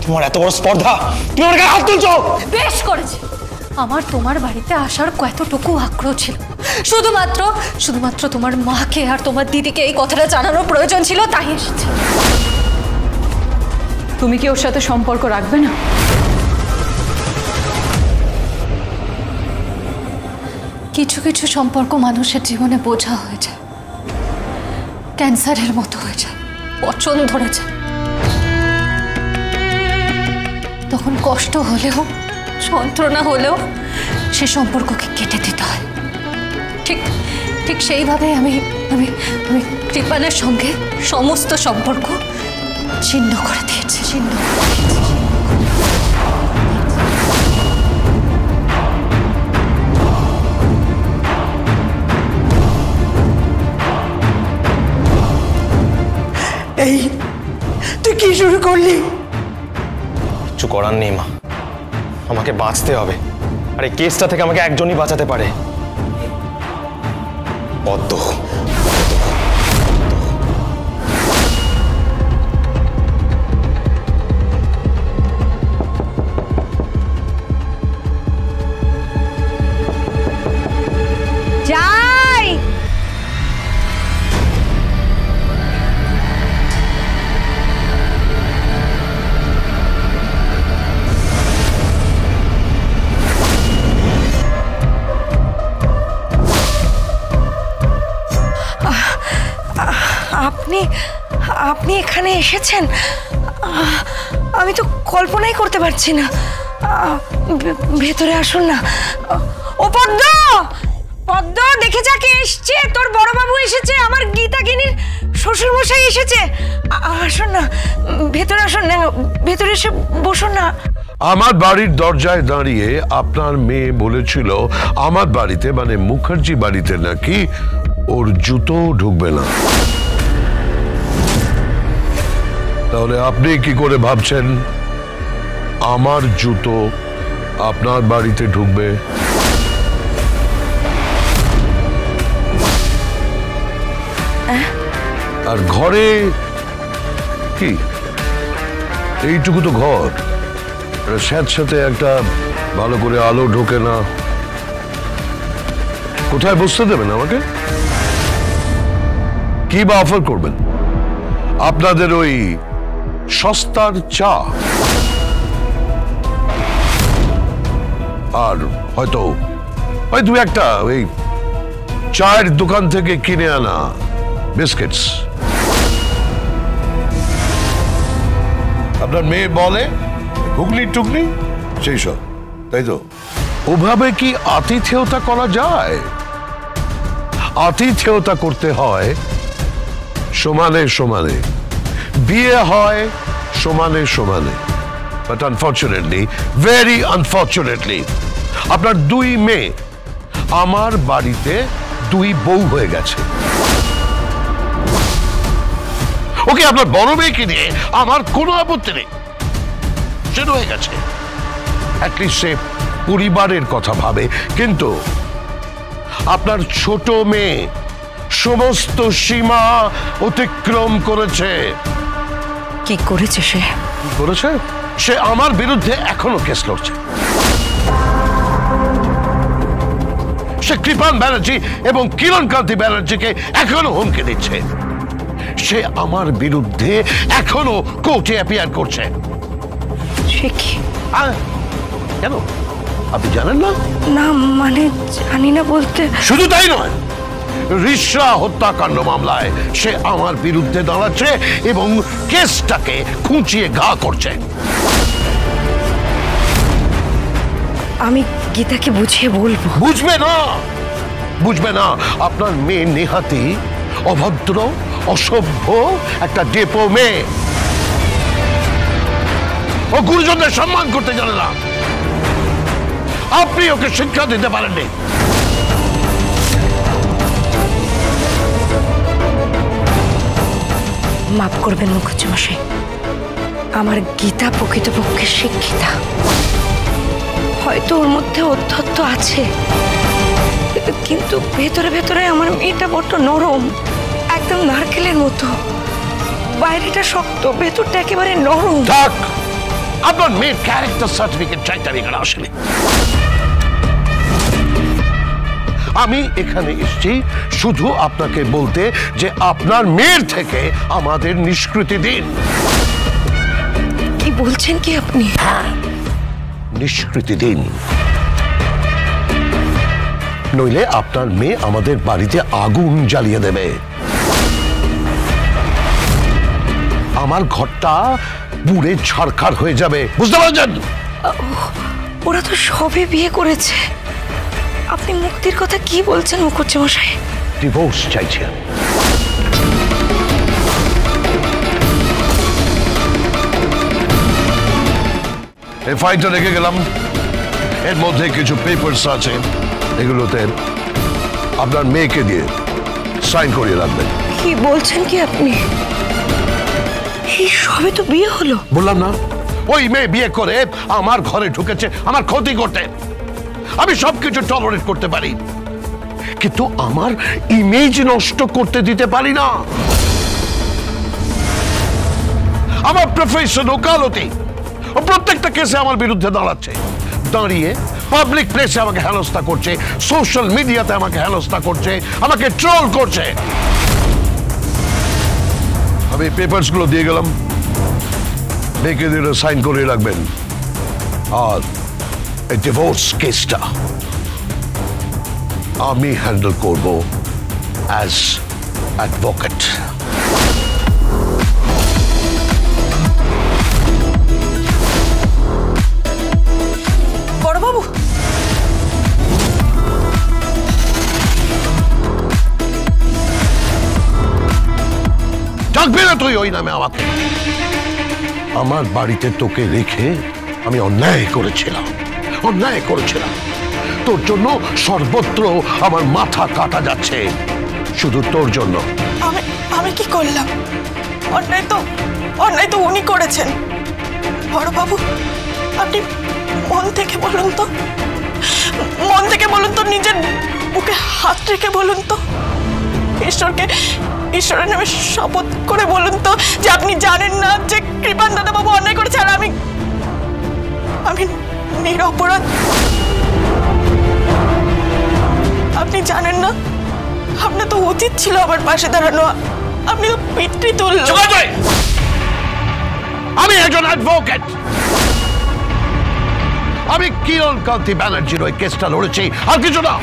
তোমার এত বড় স্পর্ধা, তুমি আমার গায়ে হাত তুলছো? বেশ করেছে। আমার তোমার বাড়িতে আসার কতটুকু আগ্রহ ছিল, শুধুমাত্র তোমার মাকে আর তোমার দিদিকে এই কথাটা জানানোর প্রয়োজন ছিল, তাই এসেছে। তুমি কি ওর সাথে সম্পর্ক রাখবে না? কিছু কিছু সম্পর্ক মানুষের জীবনে বোঝা হয়ে যায়, ক্যান্সারের মতো হয়ে যায়, পচন ধরে যায়। তখন কষ্ট হলেও, যন্ত্রণা হলেও সে সম্পর্ককে কেটে দিতে হয়। ঠিক সেইভাবে আমি আমি আমি কৃপানের সঙ্গে সমস্ত সম্পর্ক ছিন্ন করে দিয়েছি। এই তুই কি শুরু করলি? কিছু করার নেই মা, আমাকে বাঁচতে হবে। আর এই কেসটা থেকে আমাকে একজনই বাঁচাতে পারে, পদ্ম। যাই। আপনি এখানে এসেছেন? আমি তো কল্পনাই করতে পারছি না। ভেতরে আসুন না। ও পদ্ম, পদ্ম দেখে যা কে এসছে। তোর বড়বাবু এসেছে, আমার গীতাকিনীর শ্বশুরমশাই এসেছে। আসুন না, ভেতরে আসুন না, ভেতরে এসে বসুন না। আমার বাড়ির দরজায় দাঁড়িয়ে আপনার মেয়ে বলেছিল আমার বাড়িতে, মানে মুখার্জি বাড়িতে নাকি ওর জুতো ঢুকবে না। তাহলে আপনি কি করে ভাবছেন আমার জুতো আপনার বাড়িতে ঢুকবে? আর ঘরে কি এইটুকু তো ঘর, স্যাঁতস্যাঁতে একটা ভালো করে আলো ঢোকে না। কোথায় বসতে দেবেন আমাকে? কি বা অফার করবেন? আপনাদের ওই সস্তার চা আর হয়তো ওই দু একটা ওই চায়ের দোকান থেকে কিনে আনা বিস্কিটস। আপনার মেয়ে বলে ঘুগনি টুগনি সেই সব, তাই তো? ওভাবে কি আতিথেয়তা করা যায়? আতিথেয়তা করতে হয় সমানে সমানে, বিয়ে হয় সমানে সমানে। বাট আনফর্চুনেটলি, ভেরি আনফর্চুনেটলি, আপনার দুই মেয়ে আমার বাড়িতে দুই বউ হয়ে গেছে। ওকে, আপনার বড় মেয়েকে নিয়ে আমার কোনো আপত্তি নেই, সেটা হয়ে গেছে। অ্যাটলিস্ট সে পরিবারের কথা ভাবে। কিন্তু আপনার ছোট মেয়ে সমস্ত সীমা অতিক্রম করেছে। কি করেছে সে? করেছে সে আমার বিরুদ্ধে এখনো কেস লড়ছে। সে কৃপান ব্যানার্জি এবং কিরণকান্তি ব্যানার্জিকে এখনো হুমকি দিচ্ছে। সে আমার বিরুদ্ধে এখনো কোর্টে অ্যাপিয়ার করছে। সে কি? কেন আপনি জানেন না? না মানে জানি না বলতে। শুধু তাই নয়, রিশরা হত্যাকাণ্ড মামলায় সে আমার বিরুদ্ধে দাঁড়াচ্ছে এবং কেসটাকে খুঁচিয়ে ঘা করছে। আমি গীতাকে বুঝিয়ে বলবো। বুঝবে না। আপনার মেয়ে নেহাতি অভদ্র, অসভ্য একটা ডেপো মেয়ে। ও গুরুজনদের সম্মান করতে জানে না। আপনি ওকে শিক্ষা দিতে পারেননি। মাফ করবেন মুখার্জি মশাই, আমার গীতা প্রকৃতপক্ষে শিক্ষিতা। হয়তো ওর মধ্যে অধ্যত্ব আছে, কিন্তু ভেতরে ভেতরে আমার মেয়েটা বড্ড নরম, একদম নারকেলের মতো। বাইরেটা শক্ত, ভেতরটা একেবারে নরম। থাক, আপনার মেয়ের ক্যারেক্টার সার্টিফিকেট চাইতে আমি এখানে আসেনি। আমি এখানে এসেছি শুধু আপনাকে বলতে যে আপনার মেয়ের থেকে আমাদের নিষ্কৃতি দিন। কি বলছেন কি আপনি? নিষ্কৃতি দিন, নইলে আপনার মেয়ে আমাদের বাড়িতে আগুন জ্বালিয়ে দেবে। আমার ঘরটা পুড়ে ছারখার হয়ে যাবে, বুঝতে পারছেন? ওরা তো সবে বিয়ে করেছে, আপনি মুক্তির কথা কি বলছেন মুখুজ্জে মশাই? ডিভোর্স চাইছি আমি। এই ফাইলটা রেখে গেলাম, এর মধ্যে কিছু পেপারস আছে, এগুলোতে আপনার মেয়েকে দিয়ে সাইন করিয়ে রাখবেন। কি বলছেন কি আপনি? এই সবে তো বিয়ে হলো। বললাম না, ওই মেয়ে বিয়ে করে আমার ঘরে ঢুকেছে আমার ক্ষতি করতে। আমি সবকিছু টলারেট করতে পারি, কিন্তু আমার ইমেজ নষ্ট করতে দিতে পারি না। আমার প্রফেশন ওকালতি, ও প্রত্যেকটা কেসে আমার বিরুদ্ধে দাঁড়াচ্ছে, দাঁড়িয়ে পাবলিক প্লেসে আমাকে হেনস্থা করছে, সোশ্যাল মিডিয়াতে আমাকে হেনস্থা করছে, আমাকে ট্রোল করছে। আমি পেপারস গুলো দিয়ে গেলাম, মেয়েকে দিয়ে সাইন করে রাখবেন। আর এই ডিভোর্স কেসটা আমি হ্যান্ডেল করব অ্যাজ অ্যাডভোকেট। বড়বাবু, ডাকবে না তুই ওই নামে আমাকে। আমার বাড়িতে তোকে রেখে আমি অন্যায় করেছিলাম, অন্যায় করেছিলাম। তোর জন্য সর্বত্র আমার মাথা কাটা যাচ্ছে, শুধু তোর জন্য। আমি কি করলাম? অন্যায় তো উনি করেছেন। বড়বাবু, আপনি মন থেকে বলুন তো, মন থেকে বলুন তো, নিজের বুকে হাত রেখে বলুন তো, ঈশ্বরের নামে শপথ করে বলুন তো যে আপনি জানেন না যে কৃপান দাদাবাবু অন্যায় করেছে আর আমি নিরপরাধ। আপনি জানেন না? আপনার তো উচিত ছিল আমার পাশে দাঁড়ানো, আপনি তো পিতৃ তুল্য। আমি একজন অ্যাডভোকেট, আমি কিরণ কান্তি ব্যানার্জির ওই কেসটা লড়েছি, আর কিছু না।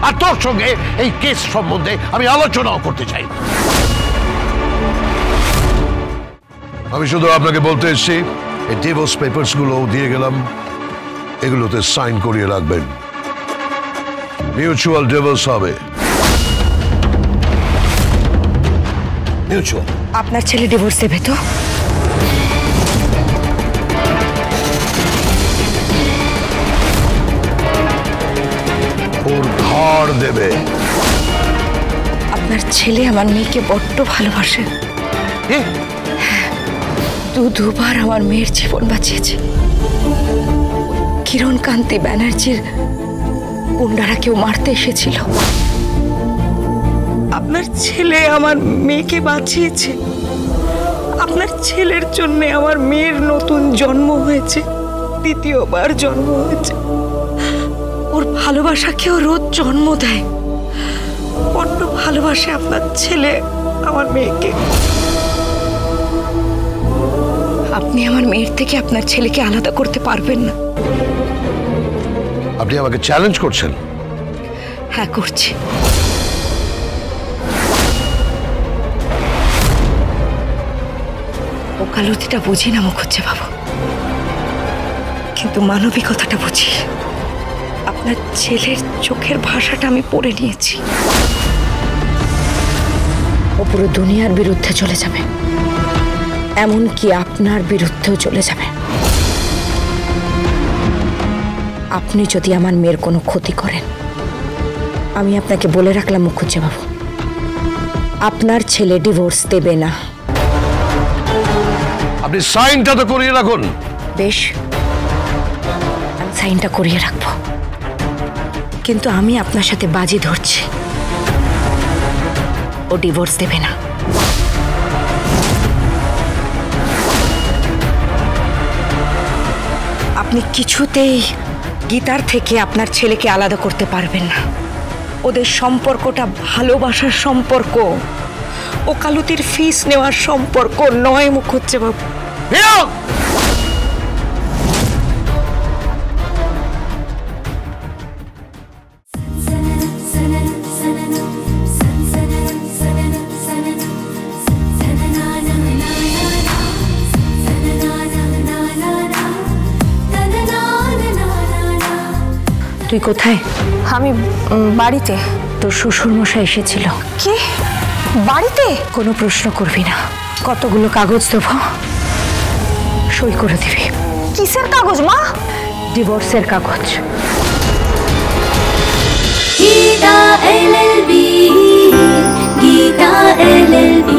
আর তোর সঙ্গে এই কেস সম্বন্ধে আমি আলোচনাও করতে চাই না। আমি শুধু আপনাকে বলতে এসেছি, এই ডিভোর্স পেপারস গুলো দিয়ে গেলাম, এগুলোতে সাইন করিয়ে রাখবেন। মিউচুয়াল ডিভোর্স হবে, মিউচুয়াল। আপনার ছেলে ডিভোর্স দেবে তো? ওর ঘর দেবে। আপনার ছেলে আমার মেয়েকে বড্ড ভালোবাসে। দুবার আমার মেয়ের জীবন বাঁচিয়েছে। কিরণ কান্তি ব্যানার্জির গুন্ডারা কেউ মারতে এসেছিল। আপনার ছেলে আমার মেয়েকে বাঁচিয়েছে। আপনার ছেলের জন্য আমার মেয়ের নতুন জন্ম হয়েছে, দ্বিতীয়বার জন্ম হয়েছে। ওর ভালোবাসাকেও রোজ জন্ম দেয়। বড্ড ভালোবাসে আপনার ছেলে আমার মেয়েকে। আপনি আমার মেয়ের থেকে আপনার ছেলেকে আলাদা করতে পারবেন না। আপনি আমাকে চ্যালেঞ্জ করছেন? হ্যাঁ, করছি। ওকালতিটা বুঝি না মুখুজ্জে বাবু, কিন্তু মানবিকতাটা বুঝি। আপনার ছেলের চোখের ভাষাটা আমি পড়ে নিয়েছি। ও পুরো দুনিয়ার বিরুদ্ধে চলে যাবে, এমনকি আপনার বিরুদ্ধেও চলে যাবে আপনি যদি আমার মেয়ের কোনো ক্ষতি করেন। আমি আপনাকে বলে রাখলাম মুখুজ্জে বাবু, আপনার ছেলে ডিভোর্স দেবে না। আপনি সাইনটা তো করিয়ে রাখুন। বেশ, আমি সাইনটা করিয়ে রাখবো, কিন্তু আমি আপনার সাথে বাজি ধরছি, ও ডিভোর্স দেবে না। আপনি কিছুতেই গীতার থেকে আপনার ছেলেকে আলাদা করতে পারবেন না। ওদের সম্পর্কটা ভালোবাসার সম্পর্ক, ওকালতির ফিস নেওয়ার সম্পর্ক নয় মুখুজ্জেবাবু। তুই কোথায়? আমি বাড়িতে। তোর শ্বশুর মশাই এসেছিল। কি বাড়িতে? কোনো প্রশ্ন করবি না। কতগুলো কাগজ দেবো, সই করে দিবি। কিসের কাগজ মা? ডিভোর্সের কাগজ। Gita LLB, Gita LLB।